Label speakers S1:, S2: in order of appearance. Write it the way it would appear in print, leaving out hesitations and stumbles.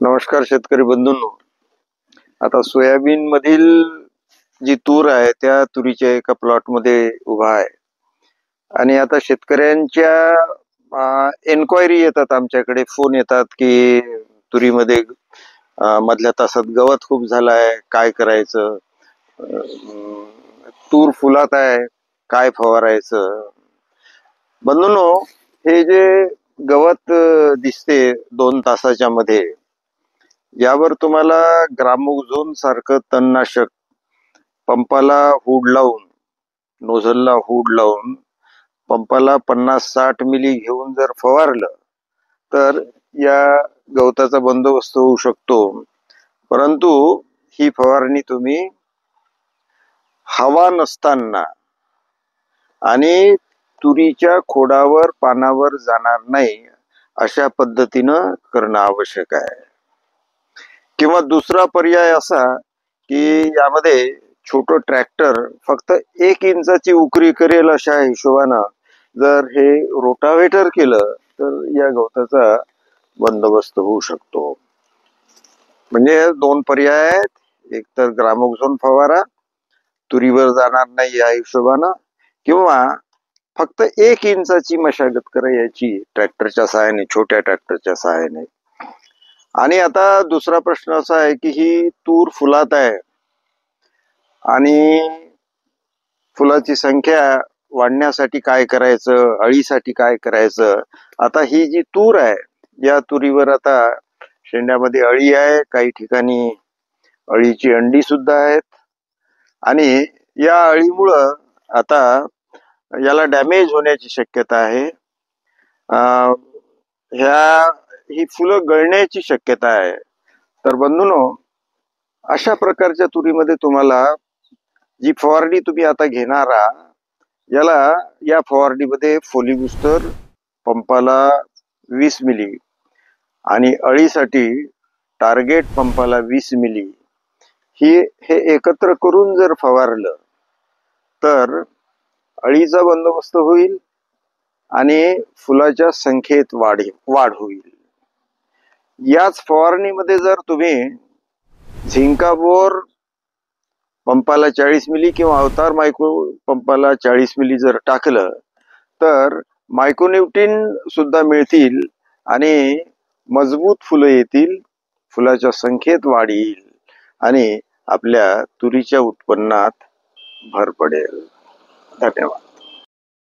S1: नमस्कार शेतकरी बंधूंनो. आता सोयाबीन मधील जी तूर आहे त्या तुरीच्या एका प्लॉट मध्ये उभा आहे आणि आता शेतकऱ्यांच्या एन्क्वायरी येतात, आमच्याकडे फोन येतात की तुरीमध्ये मधल्या तासात गवत खूप झालाय, काय करायचं, तूर फुलात आहे, काय फवारायचं. बंधूंनो, हे जे गवत दिसते 2 तासाच्या मध्ये, यावर तुम्हाला ग्रामोझोन सारखं तणनाशक पंपाला हुड लावून, नोझलला हुड लावून पंपाला 50-60 मिली घेऊन जर फवारलं तर या गवताचा बंदोबस्त होऊ शकतो. परंतु ही फवारणी तुम्ही हवा नसताना आणि तुरीच्या खोडावर पानावर जाणार नाही अशा पद्धतीनं करणं आवश्यक आहे. किंवा दुसरा पर्याय असा की यामध्ये छोटं ट्रॅक्टर फक्त 1 इंचाची उकरी करेल अशा हिशोबानं जर हे रोटावेटर केलं तर या गवताचा बंदोबस्त होऊ शकतो. म्हणजे 2 पर्याय आहेत. एक तर ग्रामोझोन फवारा, तुरीवर जाणार नाही या हिशोबानं, किंवा फक्त 1 इंचाची मशागत करा याची ट्रॅक्टरच्या सहाय्याने, छोट्या ट्रॅक्टरच्या सहाय्याने. आणि आता दुसरा प्रश्न असा आहे की ही तूर फुलात आहे आणि फुलाची संख्या वाढण्यासाठी काय करायचं, अळीसाठी काय करायचं. आता ही जी तूर आहे या तुरीवर आता शेंड्यामध्ये अळी आहे, काही ठिकाणी अळीची अंडी सुद्धा आहेत आणि या अळीमुळं आता याला डॅमेज होण्याची शक्यता आहे. ही फुलं गळण्याची शक्यता आहे. तर बंधूंनो, अशा प्रकारच्या तुरीमध्ये तुम्हाला जी फवारणी तुम्ही आता घेणार आहात, या फवारणीमध्ये फोलिबुस्टर पंपाला 20 मिली आणि अळीसाठी टार्गेट पंपाला 20 मिली हे एकत्र करून जर फवारलं तर अळीचा बंदोबस्त होईल आणि फुलाच्या संख्येत वाढ होईल. याच फवारणीमध्ये जर तुम्ही झिंकाबोर पंपाला 40 मिली किंवा अवतार मायक्रो पंपाला 40 मिली जर टाकलं तर मायक्रोन्यूट्रिन सुद्धा मिळतील आणि मजबूत फुलं येतील, फुलाच्या संख्येत वाढ येईल आणि आपल्या तुरीच्या उत्पन्नात भर पडेल. धन्यवाद.